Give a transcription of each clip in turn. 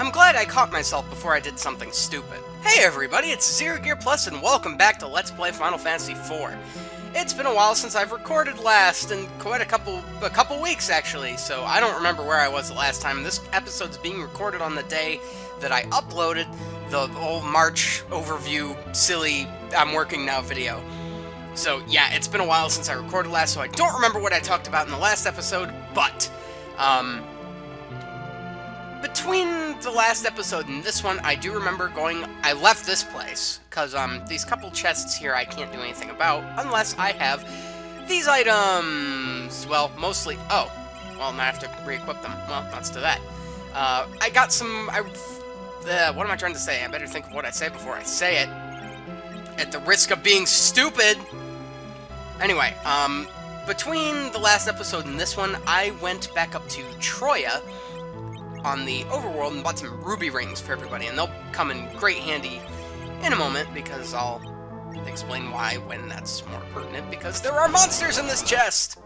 I'm glad I caught myself before I did something stupid. Hey everybody, it's Zero Gear Plus and welcome back to Let's Play Final Fantasy IV. It's been a while since I've recorded last, and quite a couple weeks actually, so I don't remember where I was the last time. This episode's being recorded on the day that I uploaded the old March overview silly I'm working now video. So yeah, it's been a while since I recorded last, so I don't remember what I talked about in the last episode, but between the last episode and this one, I do remember I left this place, because, these couple chests here I can't do anything about, unless I have these items, well, mostly, oh, well, now I have to re-equip them, well, that's to that. I got some, what am I trying to say? I better think of what I say before I say it, at the risk of being stupid. Anyway, between the last episode and this one, I went back up to Troya, on the overworld and bought some ruby rings for everybody, and they'll come in great handy in a moment, because I'll explain why when that's more pertinent, because there are monsters in this chest!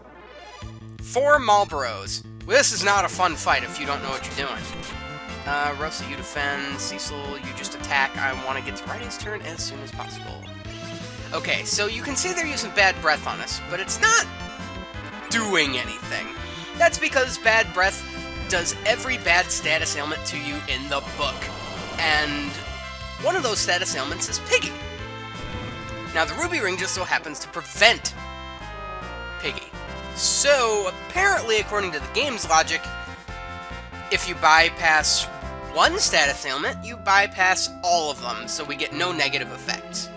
4 Marlboros. Well, this is not a fun fight if you don't know what you're doing. Rosa, you defend. Cecil, you just attack. I want to get to Ryding's turn as soon as possible. Okay, so you can see they're using Bad Breath on us, but it's not doing anything. That's because Bad Breath does every bad status ailment to you in the book. And one of those status ailments is Piggy. Now, the Ruby Ring just so happens to prevent Piggy. So, apparently, according to the game's logic, if you bypass one status ailment, you bypass all of them, so we get no negative effects.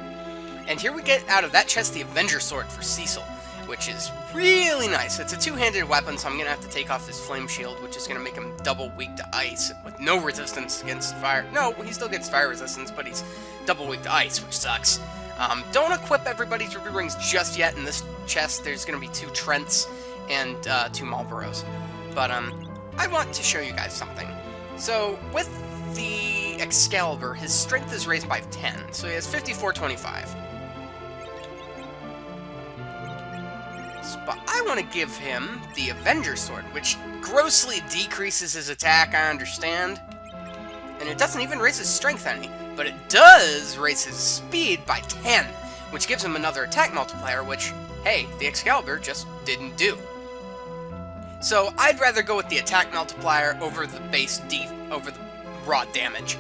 And here we get out of that chest the Avenger Sword for Cecil, which is really nice. It's a two-handed weapon, so I'm going to have to take off his flame shield, which is going to make him double weak to ice, with no resistance against fire. No, he still gets fire resistance, but he's double weak to ice, which sucks. Don't equip everybody's ruby rings just yet in this chest. There's going to be 2 Trents and 2 Marlboros. But I want to show you guys something. So, with the Excalibur, his strength is raised by 10, so he has 5425. But I want to give him the Avenger Sword, which grossly decreases his attack, I understand. And it doesn't even raise his strength any, but it does raise his speed by 10, which gives him another attack multiplier, which, hey, the Excalibur just didn't do. So I'd rather go with the attack multiplier over the over the raw damage.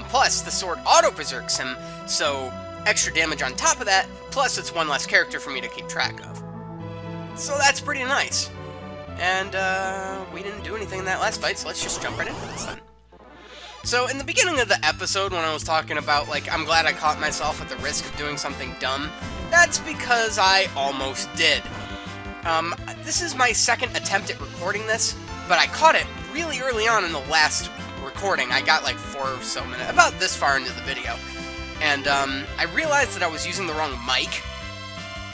Plus, the sword auto-berserks him, so extra damage on top of that, plus it's one less character for me to keep track of. So that's pretty nice. And, we didn't do anything in that last fight, so let's just jump right into this then. So, in the beginning of the episode, when I was talking about, like, I'm glad I caught myself at the risk of doing something dumb, that's because I almost did. This is my second attempt at recording this, but I caught it really early on in the last recording. I got, like, 4 or so minutes, about this far into the video. And, I realized that I was using the wrong mic.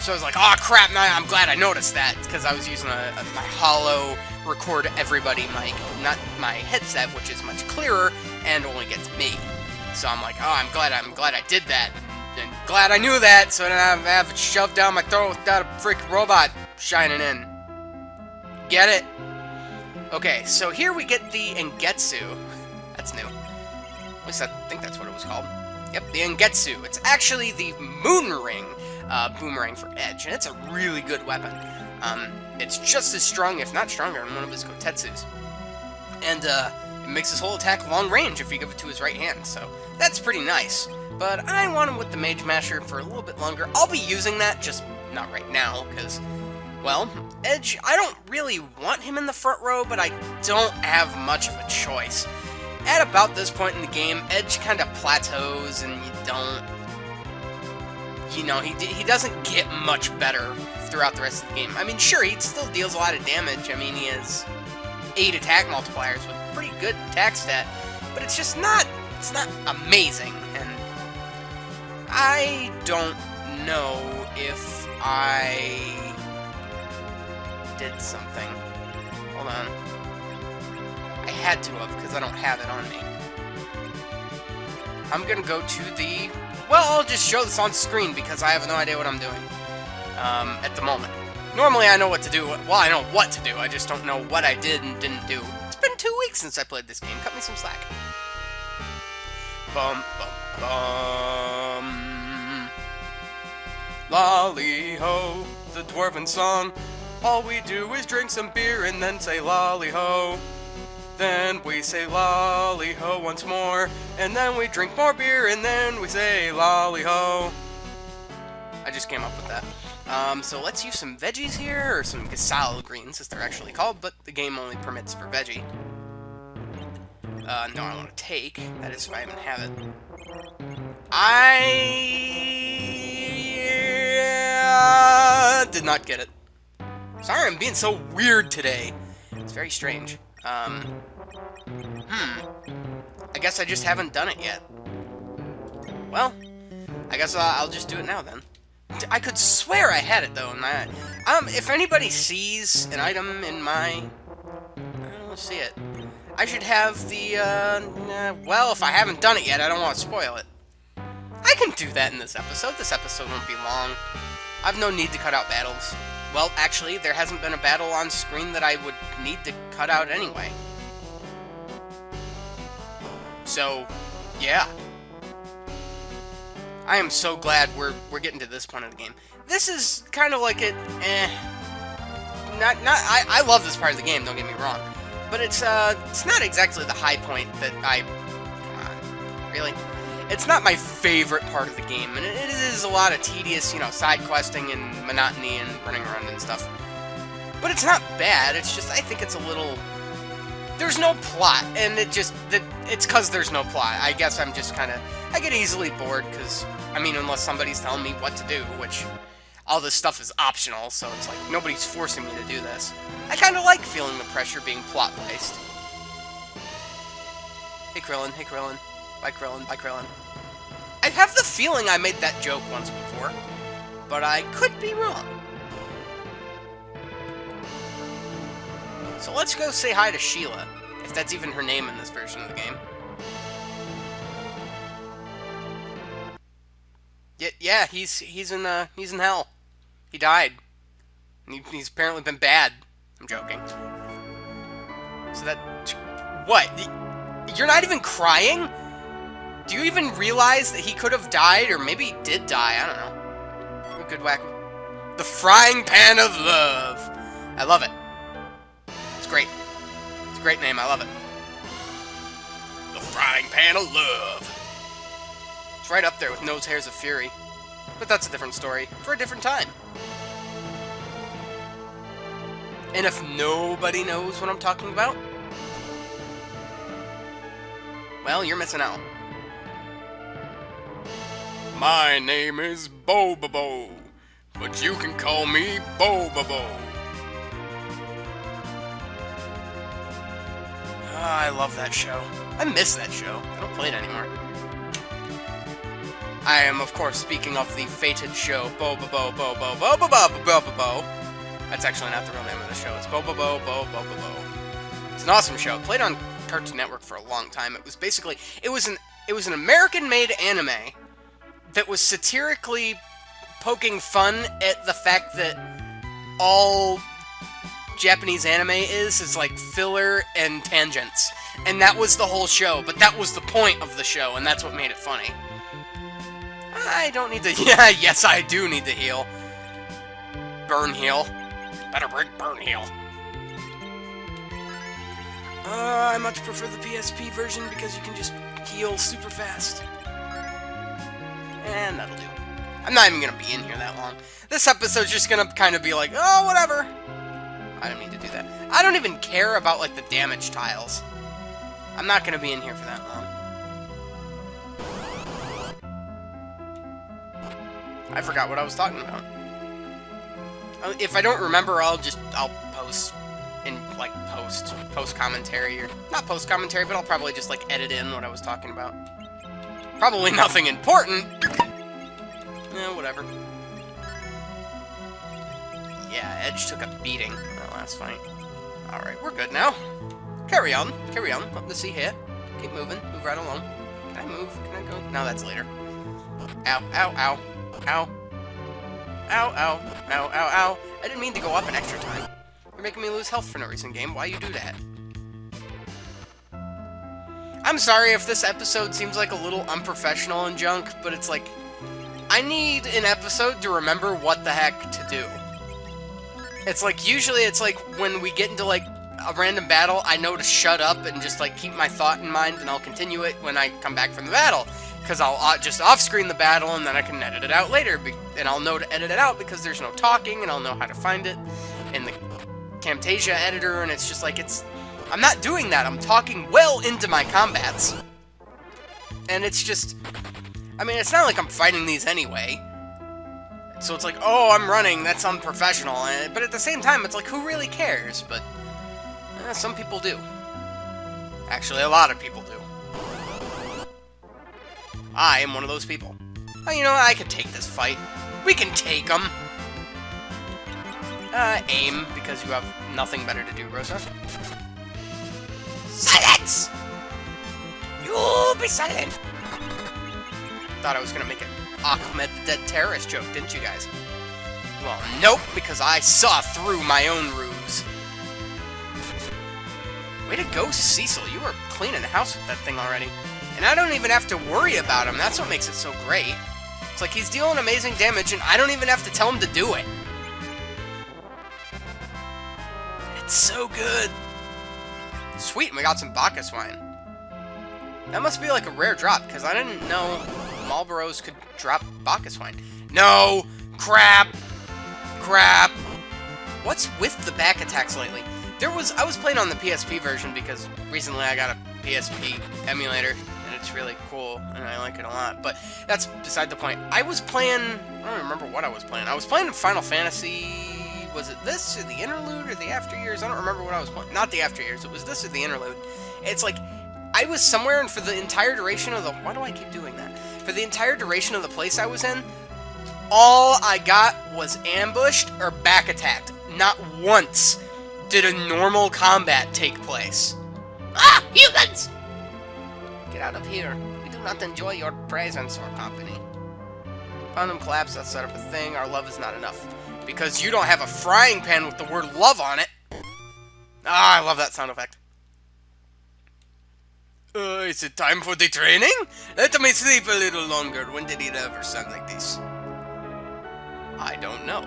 So I was like, oh crap, I'm glad I noticed that, because I was using my hollow record everybody mic, not my headset, which is much clearer and only gets me. So I'm like, oh, I'm glad I did that, and glad I knew that, so I don't have it shoved down my throat without a freaking robot shining in. Get it? Okay, so here we get the Engetsu. That's new. At least I think that's what it was called. Yep, the Engetsu. It's actually the Moon Ring. Boomerang for Edge, and it's a really good weapon. It's just as strong, if not stronger, than one of his Kotetsus. And, it makes his whole attack long range if you give it to his right hand, so that's pretty nice. But I want him with the Mage Masher for a little bit longer. I'll be using that, just not right now, because, well, Edge, I don't really want him in the front row, but I don't have much of a choice. At about this point in the game, Edge kind of plateaus, and you don't... You know, he doesn't get much better throughout the rest of the game. I mean, sure, he still deals a lot of damage. I mean, he has 8 attack multipliers with pretty good attack stat, but it's just not, it's not amazing, and I don't know if I did something. Hold on. I had to have, because I don't have it on me. I'm gonna go to the... Well, I'll just show this on screen because I have no idea what I'm doing at the moment. Normally I know what to do. Well, I know what to do. I just don't know what I did and didn't do. It's been 2 weeks since I played this game. Cut me some slack. Bum, bum, bum. Lolly-ho, the dwarven song. All we do is drink some beer and then say lolly-ho. Then we say lolly-ho once more, and then we drink more beer and then we say lolly-ho. I just came up with that. So let's use some veggies here, or some gasal greens, as they're actually called, but the game only permits for veggie. No, I want to take. That is if I even have it. I did not get it. Sorry, I'm being so weird today. It's very strange. I guess I just haven't done it yet. Well, I guess I'll just do it now then. I could swear I had it though. If anybody sees an item in my, I don't see it. I should have the. Well, if I haven't done it yet, I don't want to spoil it. I can do that in this episode. This episode won't be long. I've no need to cut out battles. Well, actually, there hasn't been a battle on screen that I would need to cut out anyway. So, yeah. I am so glad we're getting to this point of the game. This is kind of like I love this part of the game, don't get me wrong. But it's not exactly the high point that come on, really? It's not my favorite part of the game, and it is a lot of tedious, side questing and monotony and running around and stuff. But it's not bad, it's just, I think it's a little... There's no plot, and it's because there's no plot. I guess I'm just kind of... I get easily bored, because, unless somebody's telling me what to do, which all this stuff is optional, so it's like, nobody's forcing me to do this. I kind of like feeling the pressure being plot-based. Hey Krillin, hey Krillin. Bye Krillin, bye Krillin. I have the feeling I made that joke once before, but I could be wrong. So let's go say hi to Sheila, if that's even her name in this version of the game. Yeah, he's in hell. He died. He's apparently been bad. I'm joking. So that... What? You're not even crying? Do you even realize that he could have died, or maybe he did die? I don't know. A good whack. The Frying Pan of Love. I love it. It's great. It's a great name. I love it. The Frying Pan of Love. It's right up there with Nose Hairs of Fury. But that's a different story for a different time. And if nobody knows what I'm talking about, well, you're missing out. My name is Bobobo, but you can call me Bobobo. I love that show. I miss that show. I don't play it anymore. I am, of course, speaking of the fated show, Bobobo, Bobo, Bobobo, Bobobo. That's actually not the real name of the show. It's Bobobo, Bobobo. It's an awesome show. Played on Cartoon Network for a long time. It was basically, it was an American-made anime that was satirically poking fun at the fact that all Japanese anime is like filler and tangents. And that was the whole show, but that was the point of the show, and that's what made it funny. I don't need to... Yeah, yes, I do need to heal. Burn heal. Better bring burn heal. I much prefer the PSP version because you can just heal super fast. And that'll do. I'm not even going to be in here that long. This episode's just going to kind of be like, oh, whatever. I don't need to do that. I don't even care about, like, the damage tiles. I'm not going to be in here for that long. I forgot what I was talking about. If I don't remember, I'll post in, like, post commentary, or not post commentary, but I'll probably just, like, edit in what I was talking about. Probably nothing important. Yeah, whatever. Yeah, Edge took a beating that last fight. Alright, we're good now. Carry on, carry on. Let me see here. Keep moving, move right along. Can I move? Can I go? No, that's later. Ow, ow, ow. Ow. Ow, ow, ow, ow, ow. I didn't mean to go up an extra time. You're making me lose health for no reason, game. Why you do that? I'm sorry if this episode seems like a little unprofessional and junk, but it's like, I need an episode to remember what the heck to do. It's like, usually it's like, when we get into like a random battle, I know to shut up and just like keep my thought in mind, and I'll continue it when I come back from the battle. Because I'll just off-screen the battle, and then I can edit it out later, and I'll know to edit it out because there's no talking, and I'll know how to find it in the Camtasia editor, and it's just like, I'm not doing that. I'm talking well into my combats. And it's just, I mean, it's not like I'm fighting these anyway. So it's like, oh, I'm running, that's unprofessional. But at the same time, it's like, who really cares? But some people do. Actually, a lot of people do. I am one of those people. Oh, you know, I can take this fight. We can take them. Aim, because you have nothing better to do, Rosa. Silence! You be silent! Thought I was gonna make an Ahmed the Dead Terrorist joke, didn't you guys? Well, nope, because I saw through my own ruse. Way to go, Cecil. You were cleaning the house with that thing already. And I don't even have to worry about him. That's what makes it so great. It's like he's dealing amazing damage, and I don't even have to tell him to do it. It's so good. Sweet, and we got some Bacchus wine. That must be like a rare drop, because I didn't know Marlboros could drop Bacchus wine. No! Crap! Crap! What's with the back attacks lately? I was playing on the PSP version because recently I got a PSP emulator, and it's really cool, and I like it a lot, but that's beside the point. I was playing, I don't remember what I was playing. I was playing Final Fantasy, was it this, or the Interlude, or the After Years? I don't remember what I was playing. Not the After Years, it was this or the Interlude. It's like, I was somewhere, and for the entire duration of the, why do I keep doing that? For the entire duration of the place I was in, all I got was ambushed or back attacked. Not once did a normal combat take place. Ah! Humans! Get out of here. We do not enjoy your presence or company. Found them collapse, that set up a thing. Our love is not enough. Because you don't have a frying pan with the word love on it. Ah, I love that sound effect. Is it time for the training? Let me sleep a little longer. When did it ever sound like this? I don't know.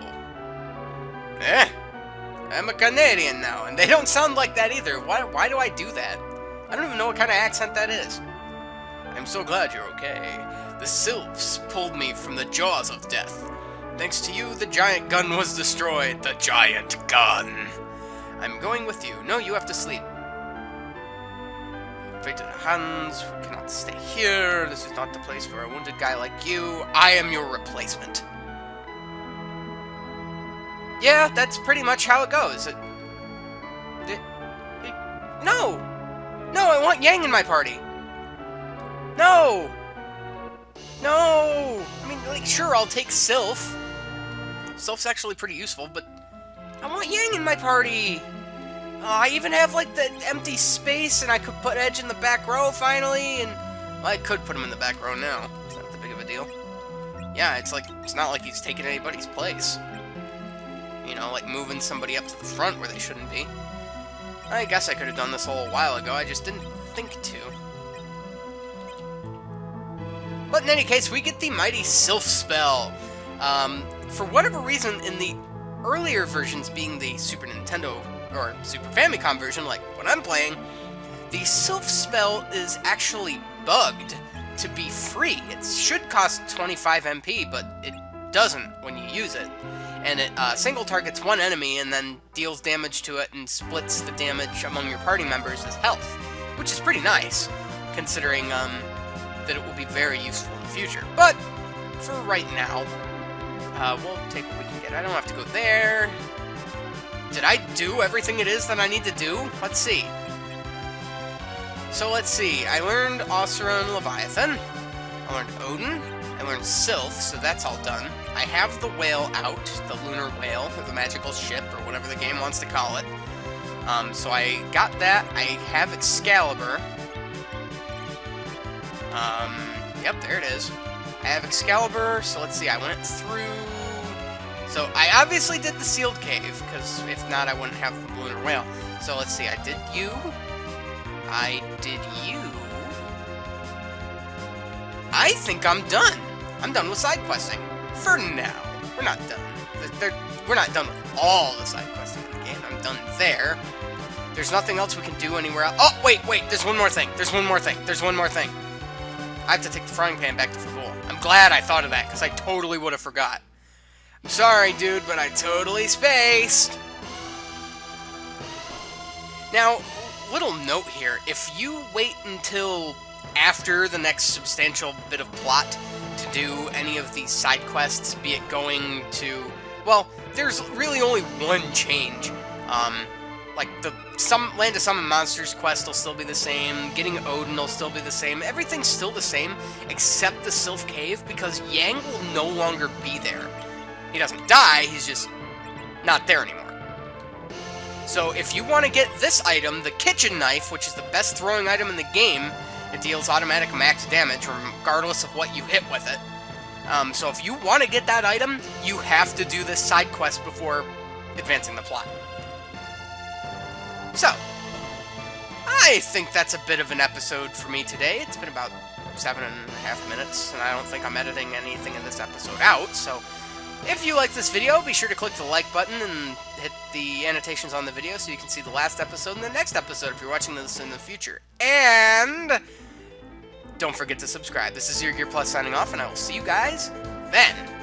I'm a Canadian now, and they don't sound like that either. Why do I do that? I don't even know what kind of accent that is. I'm so glad you're okay. The Sylphs pulled me from the jaws of death. Thanks to you, the giant gun was destroyed. The giant gun! I'm going with you. No, you have to sleep. Fate to the hands. We cannot stay here. This is not the place for a wounded guy like you. I am your replacement. Yeah, that's pretty much how it goes. No! No, I want Yang in my party! No! No! I mean, like, sure, I'll take Sylph. Sylph's actually pretty useful, but I want Yang in my party! I even have, like, the empty space, and I could put Edge in the back row, finally, and... Well, I could put him in the back row now. It's not that big of a deal. Yeah, it's like, it's not like he's taking anybody's place. You know, like moving somebody up to the front where they shouldn't be. I guess I could have done this a little while ago, I just didn't think to. But in any case, we get the mighty Sylph spell. For whatever reason, in the earlier versions, being the Super Nintendo or Super Famicom version, like what I'm playing, the Sylph spell is actually bugged to be free. It should cost 25 MP, but it doesn't when you use it. And it single targets one enemy and then deals damage to it and splits the damage among your party members as health, which is pretty nice, considering that it will be very useful in the future. But for right now, we'll take what we can get. I don't have to go there. Did I do everything it is that I need to do? Let's see. So let's see. I learned Asura and Leviathan. I learned Odin. I learned Sylph, so that's all done. I have the whale out, the lunar whale, or the magical ship, or whatever the game wants to call it. So I got that. I have Excalibur. Yep, there it is. I have Excalibur, so let's see, I went through... So I obviously did the sealed cave, because if not, I wouldn't have the lunar whale. So let's see, I did you. I did you. I think I'm done. I'm done with side questing. For now. We're not done. We're not done with all the side questing in the game. I'm done there. There's nothing else we can do anywhere else. Oh, wait, there's one more thing. There's one more thing. I have to take the frying pan back to Fagul. I'm glad I thought of that, because I totally would have forgot. I'm sorry, dude, but I totally spaced. Now, little note here. If you wait until after the next substantial bit of plot to do any of these side quests, be it going to... Well, there's really only one change. Like, the Land of Summon Monsters quest will still be the same, getting Odin will still be the same, everything's still the same, except the Sylph Cave, because Yang will no longer be there. He doesn't die, he's just not there anymore. So if you want to get this item, the kitchen knife, which is the best throwing item in the game, it deals automatic max damage, regardless of what you hit with it. So if you want to get that item, you have to do this side quest before advancing the plot. So, I think that's a bit of an episode for me today. It's been about 7.5 minutes, and I don't think I'm editing anything in this episode out, so if you like this video, be sure to click the like button and hit the annotations on the video so you can see the last episode and the next episode if you're watching this in the future. And don't forget to subscribe. This is Your Gear Plus signing off, and I will see you guys then.